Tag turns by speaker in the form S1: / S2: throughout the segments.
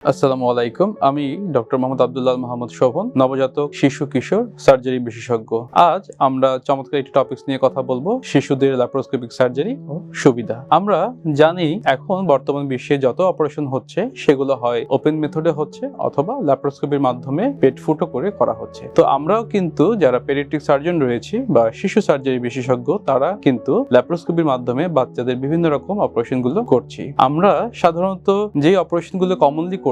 S1: আসসালামু আলাইকুম। আমি ডক্টর মোহাম্মদ আব্দুল্লাহ মাহমুদ শোভন, নবজাতক শিশু কিশোর সার্জারি বিশেষজ্ঞ। আজ আমরা চমৎকার একটি টপিকস নিয়ে কথা বলবো, শিশুদের ল্যাপারোস্কোপিক সার্জারি ও সুবিধা। আমরা জানি এখন বর্তমান বিশ্বে যত অপারেশন হচ্ছে সেগুলো হয় ওপেন মেথডে হচ্ছে অথবা ল্যাপারোস্কোপির মাধ্যমে পেট ফুটো করে করা হচ্ছে। তো আমরাও কিন্তু যারা পেডিয়াট্রিক সার্জন রয়েছি বা শিশু সার্জারি বিশেষজ্ঞ, তারা কিন্তু ল্যাপারোস্কোপির মাধ্যমে বাচ্চাদের বিভিন্ন রকম অপারেশনগুলো করছি। আমরা সাধারণত যে অপারেশনগুলো কমনলি করছি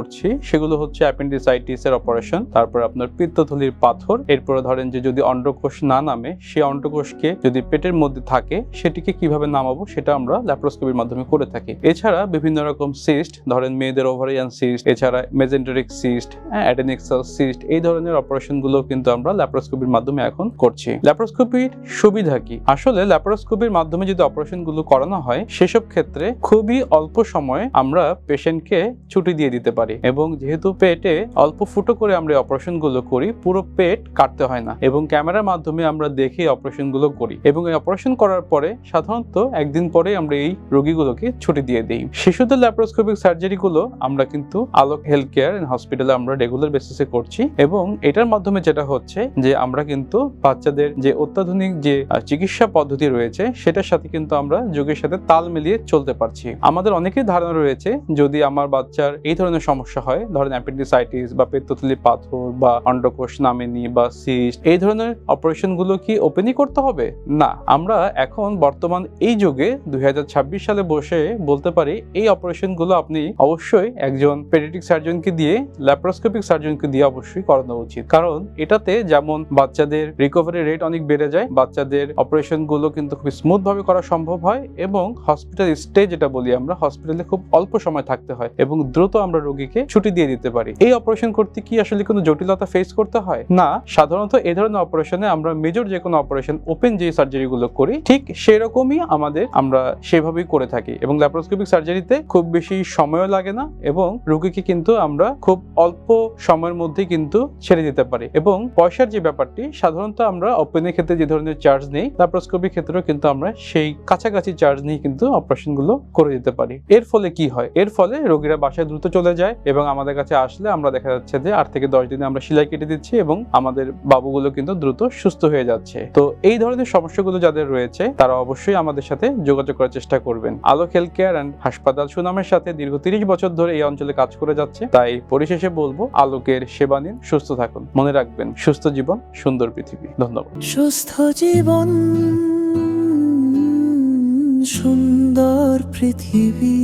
S1: সেগুলো হচ্ছে অ্যাপেন্ডিসাইটিস এর অপারেশন, তারপর আপনার পিত্তথলির পাথর, এরপরে ধরেন যে যদি অন্ডকোষ না নামে, সেই অন্ডকোষকে যদি পেটের মধ্যে থাকে সেটিকে কিভাবে নামাবো সেটা আমরা ল্যাপারোস্কোপির মাধ্যমে করে থাকি। এছাড়া বিভিন্ন রকম সিস্ট, ধরেন মেয়েদের ওভারিয়ান সিস্ট, এছাড়া মেজেন্টেরিক সিস্ট, অ্যাডেনিক সেল সিস্ট, এই ধরনের অপারেশনগুলো কিন্তু আমরা ল্যাপারোস্কোপির মাধ্যমে এখন করছি। ল্যাপারোস্কোপির সুবিধা কি? আসলে ল্যাপারোস্কোপির মাধ্যমে যদি অপারেশনগুলো করানো হয় সেসব ক্ষেত্রে খুবই অল্প সময়ে আমরা পেশেন্টকে ছুটি দিয়ে দিতে পারি, এবং যেহেতু পেটে অল্প ফুটো করে আমরা অপারেশন গুলো করি, পুরো পেট কাটতে হয় না, এবং ক্যামেরার মাধ্যমে আমরা দেখে অপারেশন গুলো করি, এবং এই অপারেশন করার পরে সাধারণত একদিন পরে আমরা এই রোগীগুলোকে ছুটি দিয়ে দিই। শিশুদের ল্যাপারোস্কোপিক সার্জারি গুলো আমরা কিন্তু আলোক হেলথ কেয়ার এন্ড হসপিটালে আমরা রেগুলার বেসিসে করছি, এবং এটার মাধ্যমে যেটা হচ্ছে যে আমরা কিন্তু বাচ্চাদের যে অত্যাধুনিক যে চিকিৎসা পদ্ধতি রয়েছে সেটার সাথে কিন্তু আমরা যুগের সাথে তাল মিলিয়ে চলতে পারছি। আমাদের অনেকেই ধারণা রয়েছে যদি আমার বাচ্চার এই ধরনের সমস্যা হয়, ধরেন অ্যাপেন্ডিসাইটিস বা পেত্তথলির পাথর বা অন্ডকোষ নামেনি বা সিস্ট, এই ধরনের অপারেশন গুলো কি ওপেনই করতে হবে? না, আমরা এখন বর্তমান এই যুগে 2026 সালে বসে বলতে পারি এই অপারেশন গুলো আপনি অবশ্যই একজন পেডিয়াট্রিক সার্জনকে দিয়ে, ল্যাপারোস্কোপিক সার্জনকে দিয়ে অবশ্যই করানো উচিত। কারণ এটাতে যেমন বাচ্চাদের রিকভারি রেট অনেক বেড়ে যায়, বাচ্চাদের অপারেশন গুলো কিন্তু খুব স্মুথ ভাবে করা সম্ভব হয়, এবং হসপিটাল স্টে যেটা বলি আমরা, হসপিটালে খুব অল্প সময় থাকতে হয় এবং দ্রুত আমরা রোগীকে ছুটি দিয়ে দিতে পারি। এই অপারেশন করতে কি আসলে কোনো জটিলতা ফেস করতে হয়? না, সাধারণত এই ধরনের অপারেশনে আমরা মেজর যে কোনো অপারেশন, ওপেন যে সার্জারি গুলো করি ঠিক সেরকমই আমরা সেভাবেই করে থাকি, এবং ল্যাপারোস্কোপিক সার্জারিতে খুব বেশি সময়ও লাগে না, এবং রোগীকে কিন্তু আমরা খুব অল্প সময়ের মধ্যে কিন্তু ছেড়ে দিতে পারি। এবং পয়সার যে ব্যাপারটি, সাধারণত আমরা ওপেনের ক্ষেত্রে যে ধরনের চার্জ নেই, ল্যাপারোস্কোপিক ক্ষেত্রেও কিন্তু আমরা সেই কাছাকাছি চার্জ নিয়ে কিন্তু অপারেশন গুলো করে দিতে পারি। এর ফলে কি হয়? এর ফলে রোগীরা বাসায় দ্রুত চলে যায়, এবং আমাদের কাছে আসলে আমরা দেখা যাচ্ছে যে 8 থেকে 10 দিনে আমরা সেলাই কেটে দিচ্ছি, এবং আমাদের বাবুগুলো কিন্তু দ্রুত সুস্থ হয়ে যাচ্ছে। তো এই ধরনের সমস্যাগুলো যাদের রয়েছে তারা অবশ্যই আমাদের সাথে যোগাযোগ করার চেষ্টা করবেন। আলোক হেলথ কেয়ার এন্ড হাসপাতাল সুনামের সাথে দীর্ঘ 30 বছর ধরে এই অঞ্চলে কাজ করে যাচ্ছে, তাই পরিশেষে বলবো আলোকের সেবা নিন, সুস্থ থাকুন। মনে রাখবেন, সুস্থ জীবন সুন্দর পৃথিবী। ধন্যবাদ।
S2: সুস্থ জীবন সুন্দর পৃথিবী।